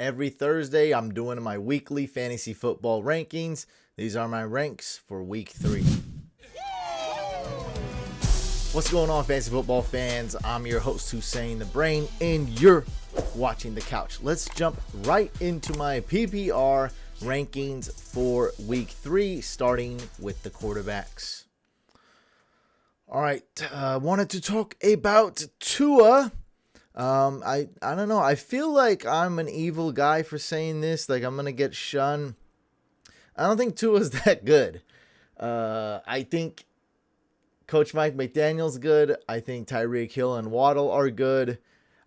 Every Thursday, I'm doing my weekly fantasy football rankings. These are my ranks for week 3. What's going on, fantasy football fans? I'm your host, Hussein the Brain, and you're watching The Couch. Let's jump right into my PPR rankings for week 3, starting with the quarterbacks. All right, wanted to talk about Tua. I don't know. I feel like I'm an evil guy for saying this. Like, I'm gonna get shunned. I don't think Tua's that good. I think Coach Mike McDaniel's good. I think Tyreek Hill and Waddle are good.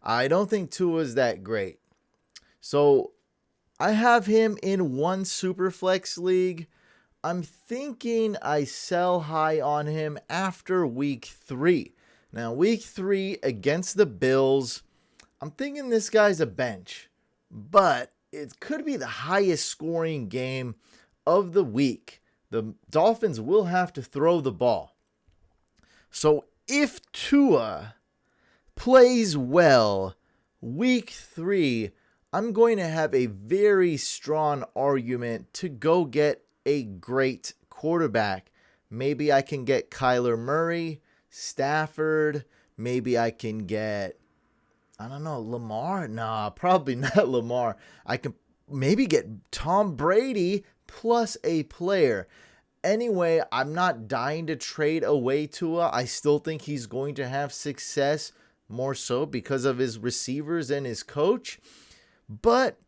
I don't think Tua's that great. So I have him in one Superflex league. I'm thinking I sell high on him after week 3. Now, week 3 against the Bills, I'm thinking this guy's a bench, but it could be the highest scoring game of the week. The Dolphins will have to throw the ball. So if Tua plays well week 3, I'm going to have a very strong argument to go get a great quarterback. Maybe I can get Kyler Murray, Stafford. Maybe I can get, I don't know, Lamar. Nah, probably not Lamar. I can maybe get Tom Brady plus a player. Anyway, I'm not dying to trade away Tua. I still think he's going to have success, more so because of his receivers and his coach. But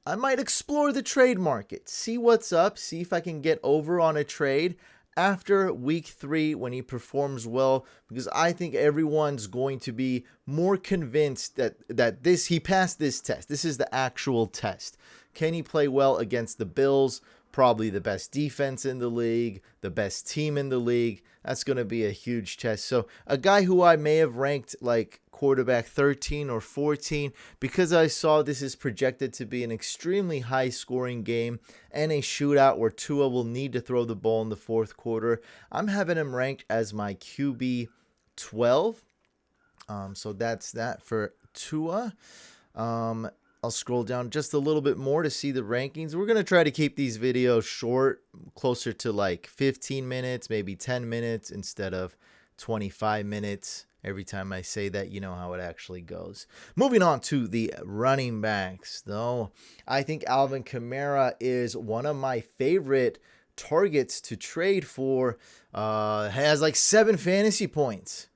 I might explore the trade market, see what's up, see if I can get over on a trade after week 3 when he performs well, because I think everyone's going to be more convinced that he passed this test. This is the actual test. Can he play well against the Bills? Probably the best defense in the league, the best team in the league. That's going to be a huge test. So a guy who I may have ranked like quarterback 13 or 14, because I saw this is projected to be an extremely high scoring game and a shootout where Tua will need to throw the ball in the fourth quarter, I'm having him ranked as my QB 12. So that's that for Tua. I'll scroll down just a little bit more to see the rankings. We're going to try to keep these videos short, closer to like 15 minutes, maybe 10 minutes instead of 25 minutes. Every time I say that, you know how it actually goes. Moving on to the running backs, though. I think Alvin Kamara is one of my favorite targets to trade for. Has like 7 fantasy points.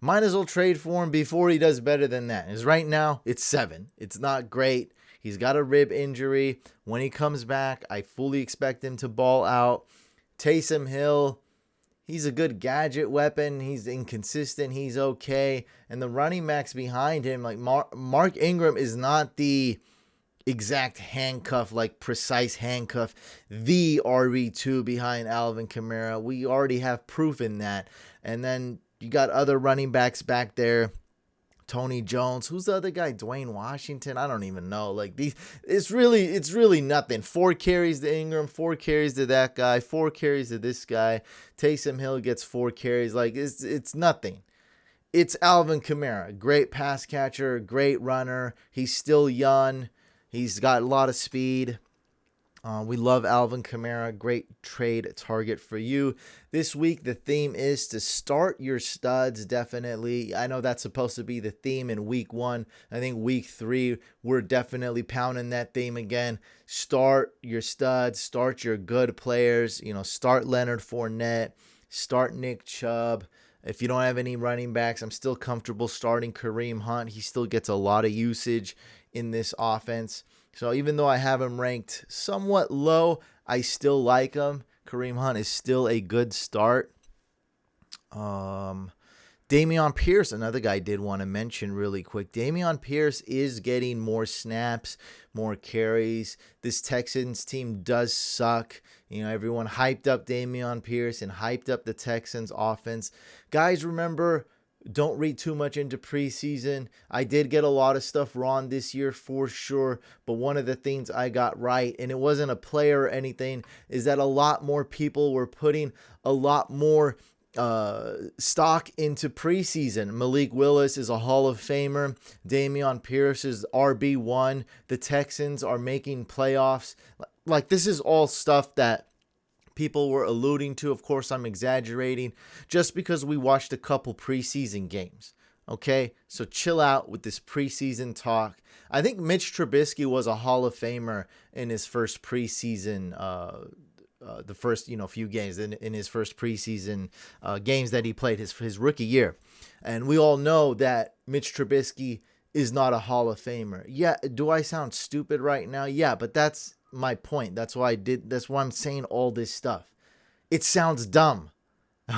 Might as well trade for him before he does better than that. Because right now, it's 7. It's not great. He's got a rib injury. When he comes back, I fully expect him to ball out. Taysom Hill, he's a good gadget weapon. He's inconsistent. He's okay. And the running backs behind him, like Mark Ingram is not the exact handcuff, like precise handcuff, the RB2 behind Alvin Kamara. We already have proof in that. And then you got other running backs back there. Tony Jones. Who's the other guy? Dwayne Washington? I don't even know. Like these, it's really nothing. 4 carries to Ingram, 4 carries to that guy, 4 carries to this guy. Taysom Hill gets 4 carries. Like it's nothing. It's Alvin Kamara. Great pass catcher, great runner. He's still young. He's got a lot of speed. We love Alvin Kamara. Great trade target for you. This week, the theme is to start your studs, definitely. I know that's supposed to be the theme in week 1. I think week 3, we're definitely pounding that theme again. Start your studs. Start your good players. Start Leonard Fournette. Start Nick Chubb. If you don't have any running backs, I'm still comfortable starting Kareem Hunt. He still gets a lot of usage in this offense. So even though I have him ranked somewhat low, I still like him. Kareem Hunt is still a good start. Dameon Pierce, another guy I did want to mention really quick. Dameon Pierce is getting more snaps, more carries. This Texans team does suck. Everyone hyped up Dameon Pierce and hyped up the Texans offense. Guys, remember, don't read too much into preseason. I did get a lot of stuff wrong this year for sure, but one of the things I got right, and it wasn't a player or anything, is that a lot more people were putting a lot more stock into preseason. Malik Willis is a Hall of Famer. Dameon Pierce is RB1. The Texans are making playoffs. Like, this is all stuff that people were alluding to. Of course, I'm exaggerating just because we watched a couple preseason games. Okay, so chill out with this preseason talk. I think Mitch Trubisky was a Hall of Famer in his first preseason, the first few games in his first preseason games that he played his rookie year, and we all know that Mitch Trubisky is not a Hall of Famer. Yeah, do I sound stupid right now? Yeah, but that's my point. That's why I'm saying all this stuff. It sounds dumb.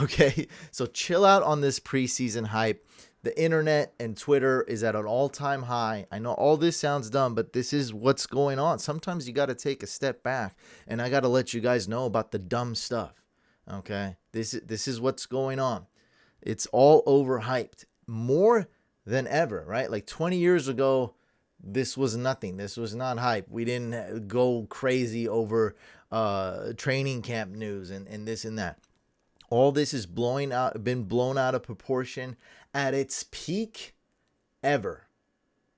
Okay, so chill out on this preseason hype. The internet and Twitter is at an all-time high. I know all this sounds dumb, but this is what's going on. Sometimes you got to take a step back, and I got to let you guys know about the dumb stuff. Okay? This is what's going on. It's all overhyped more than ever, right? Like 20 years ago, this was nothing. This was not hype. We didn't go crazy over training camp news and this and that. All this is been blown out of proportion at its peak ever.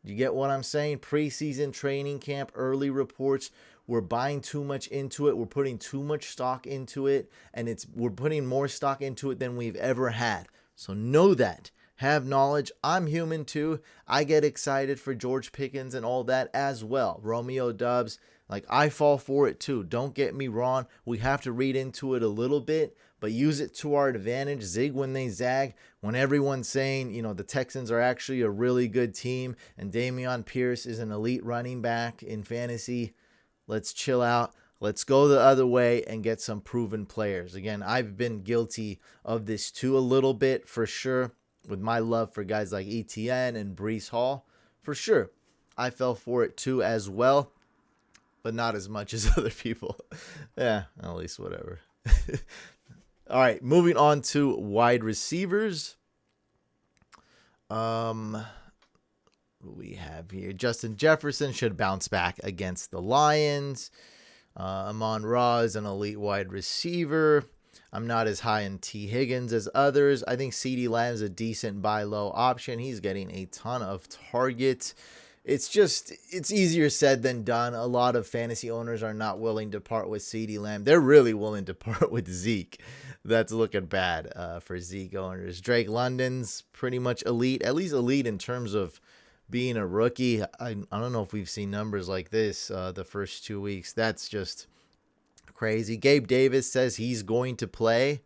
You get what I'm saying? Preseason, training camp, early reports. We're buying too much into it. We're putting too much stock into it, and we're putting more stock into it than we've ever had. So know that. Have knowledge. I'm human too. I get excited for George Pickens and all that as well. Romeo Doubs. Like, I fall for it too. Don't get me wrong. We have to read into it a little bit, but use it to our advantage. Zig when they zag. When everyone's saying, the Texans are actually a really good team and Dameon Pierce is an elite running back in fantasy, let's chill out. Let's go the other way and get some proven players. Again, I've been guilty of this too a little bit for sure, with my love for guys like ETN and Breece Hall. For sure, I fell for it too as well, but not as much as other people. Yeah, at least whatever. All right, moving on to wide receivers. What we have here, Justin Jefferson should bounce back against the Lions. Amon-Ra is an elite wide receiver. I'm not as high in T. Higgins as others. I think CeeDee Lamb is a decent buy low option. He's getting a ton of targets. It's easier said than done. A lot of fantasy owners are not willing to part with CeeDee Lamb. They're really willing to part with Zeke. That's looking bad for Zeke owners. Drake London's pretty much elite, at least elite in terms of being a rookie. I don't know if we've seen numbers like this the first 2 weeks. That's just crazy. Gabe Davis says he's going to play.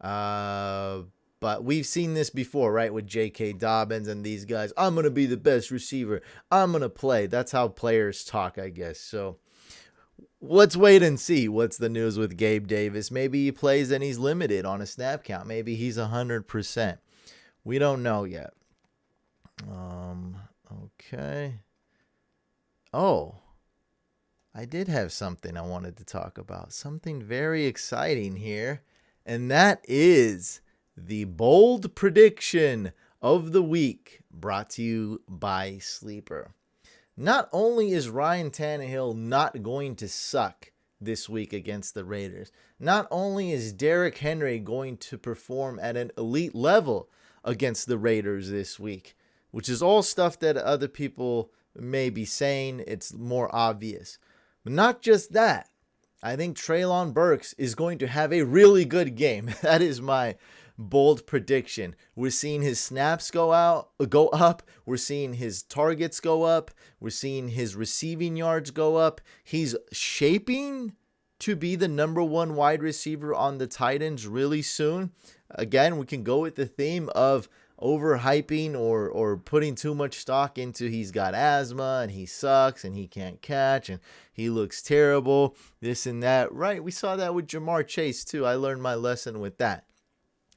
But we've seen this before, right? With J.K. Dobbins and these guys. I'm going to be the best receiver. I'm going to play. That's how players talk, I guess. So let's wait and see what's the news with Gabe Davis. Maybe he plays and he's limited on a snap count. Maybe he's 100%. We don't know yet. Okay. Oh, I did have something I wanted to talk about. Something very exciting here. And that is the bold prediction of the week, brought to you by Sleeper. Not only is Ryan Tannehill not going to suck this week against the Raiders, not only is Derrick Henry going to perform at an elite level against the Raiders this week, which is all stuff that other people may be saying. It's more obvious. But not just that. I think Treylon Burks is going to have a really good game. That is my bold prediction. We're seeing his snaps go up. We're seeing his targets go up. We're seeing his receiving yards go up. He's shaping to be the number one wide receiver on the Titans really soon. Again, we can go with the theme of overhyping or putting too much stock into he's got asthma and he sucks and he can't catch and he looks terrible, this and that. Right, we saw that with Jamar Chase too. I learned my lesson with that.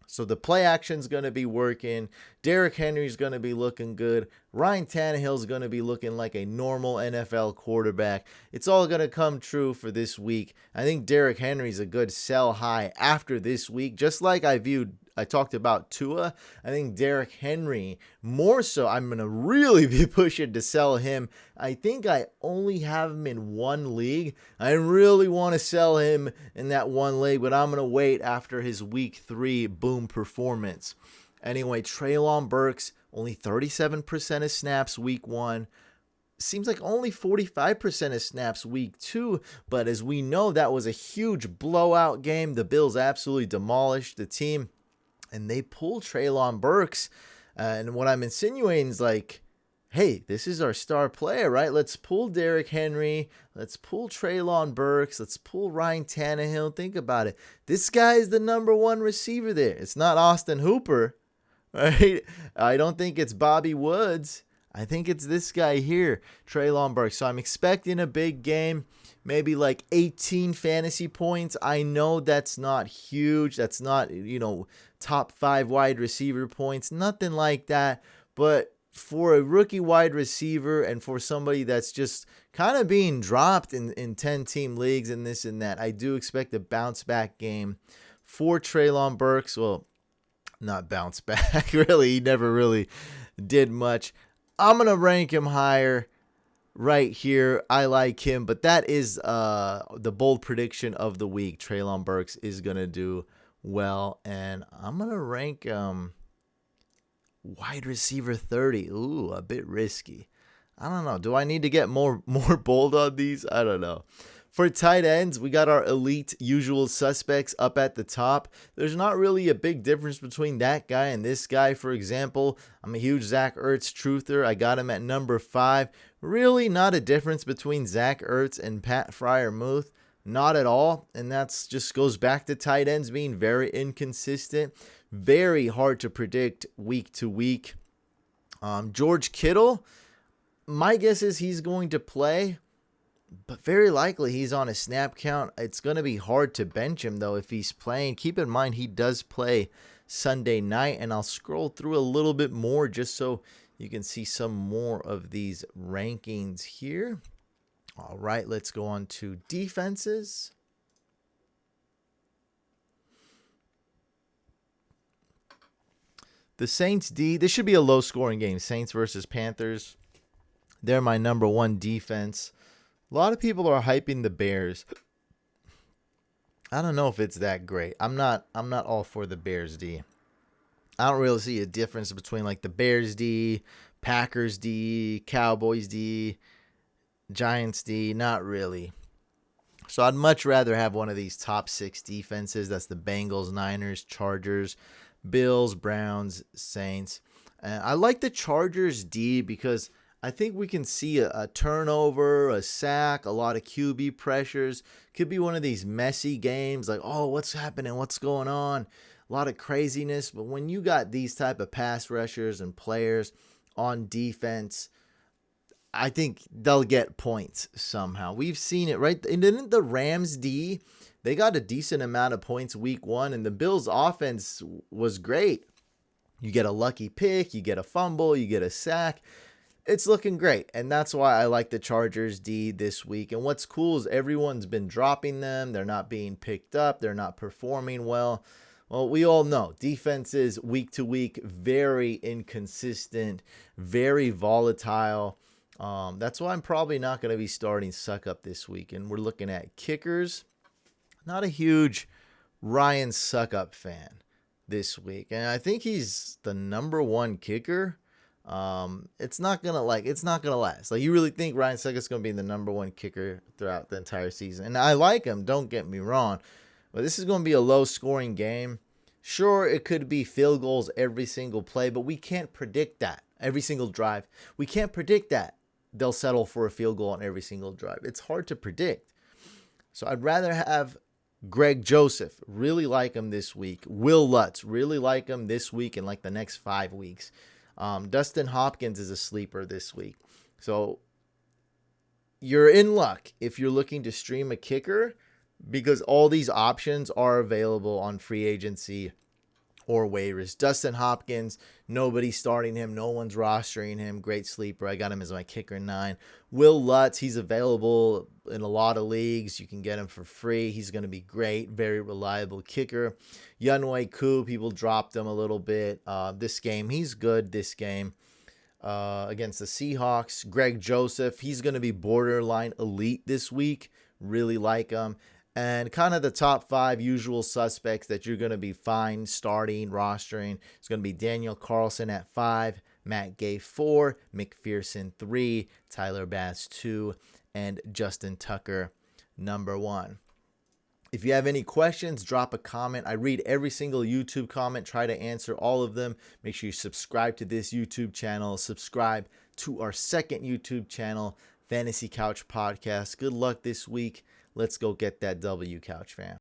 So the play action's going to be working. Derrick Henry's going to be looking good. Ryan Tannehill's going to be looking like a normal NFL quarterback. It's all going to come true for this week. I think Derrick Henry's a good sell high after this week, just like I viewed I talked about Tua. I think Derrick Henry, more so, I'm going to really be pushing to sell him. I think I only have him in one league. I really want to sell him in that one league, but I'm going to wait after his week 3 boom performance. Anyway, Treylon Burks, only 37% of snaps week 1. Seems like only 45% of snaps week 2, but as we know, that was a huge blowout game. The Bills absolutely demolished the team, and they pulled Treylon Burks. And what I'm insinuating is like, hey, this is our star player, right? Let's pull Derrick Henry. Let's pull Treylon Burks. Let's pull Ryan Tannehill. Think about it. This guy is the number 1 receiver there. It's not Austin Hooper, right? I don't think it's Bobby Woods. I think it's this guy here, Treylon Burks. So I'm expecting a big game, maybe like 18 fantasy points. I know that's not huge. That's not, top 5 wide receiver points, nothing like that. But for a rookie wide receiver and for somebody that's just kind of being dropped in 10-team leagues and this and that, I do expect a bounce back game for Treylon Burks. Well, not bounce back, really. He never really did much. I'm going to rank him higher right here. I like him, but that is the bold prediction of the week. Treylon Burks is going to do well, and I'm going to rank wide receiver 30. Ooh, a bit risky. I don't know. Do I need to get more bold on these? I don't know. For tight ends, we got our elite usual suspects up at the top. There's not really a big difference between that guy and this guy. For example, I'm a huge Zach Ertz truther. I got him at number 5. Really not a difference between Zach Ertz and Pat Freiermuth. Not at all. And that's just goes back to tight ends being very inconsistent. Very hard to predict week to week. George Kittle, my guess is he's going to play, but very likely he's on a snap count. It's going to be hard to bench him, though, if he's playing. Keep in mind, he does play Sunday night, and I'll scroll through a little bit more just so you can see some more of these rankings here. All right, let's go on to defenses. The Saints D, this should be a low-scoring game. Saints versus Panthers. They're my number 1 defense. A lot of people are hyping the Bears. I don't know if it's that great. I'm not all for the Bears D. I don't really see a difference between like the Bears D, Packers D, Cowboys D, Giants D. Not really. So I'd much rather have one of these top 6 defenses. That's the Bengals, Niners, Chargers, Bills, Browns, Saints. And I like the Chargers D because I think we can see a turnover, a sack, a lot of QB pressures. Could be one of these messy games like, oh, what's happening? What's going on? A lot of craziness. But when you got these type of pass rushers and players on defense, I think they'll get points somehow. We've seen it, right? And didn't the Rams D, they got a decent amount of points week 1, and the Bills offense was great. You get a lucky pick, you get a fumble, you get a sack. It's looking great, and that's why I like the Chargers D this week. And what's cool is everyone's been dropping them. They're not being picked up. They're not performing well. Well, we all know defenses week to week, very inconsistent, very volatile. That's why I'm probably not going to be starting Suck Up this week. And we're looking at kickers. Not a huge Ryan Suck Up fan this week, and I think he's the number 1 kicker. It's not gonna last. Like, you really think Ryan Suckett's gonna be the number 1 kicker throughout the entire season? And I like him, don't get me wrong, but this is gonna be a low scoring game. Sure, it could be field goals every single play, but we can't predict that. Every single drive, we can't predict that they'll settle for a field goal on every single drive. It's hard to predict. So I'd rather have Greg Joseph, really like him this week. Will Lutz, really like him this week and like the next 5 weeks. Dustin Hopkins is a sleeper this week. So you're in luck if you're looking to stream a kicker, because all these options are available on free agency or waivers. Dustin Hopkins, nobody's starting him. No one's rostering him. Great sleeper. I got him as my kicker 9. Will Lutz, he's available in a lot of leagues. You can get him for free. He's going to be great. Very reliable kicker. Yunwei Koo, people dropped him a little bit this game. He's good this game against the Seahawks. Greg Joseph, he's going to be borderline elite this week. Really like him. And kind of the top 5 usual suspects that you're going to be fine starting, rostering. It's going to be Daniel Carlson at 5, Matt Gay 4, McPherson 3, Tyler Bass 2, and Justin Tucker number 1. If you have any questions, drop a comment. I read every single YouTube comment, try to answer all of them. Make sure you subscribe to this YouTube channel. Subscribe to our second YouTube channel, Fantasy Couch Podcast. Good luck this week. Let's go get that W, Couch fam.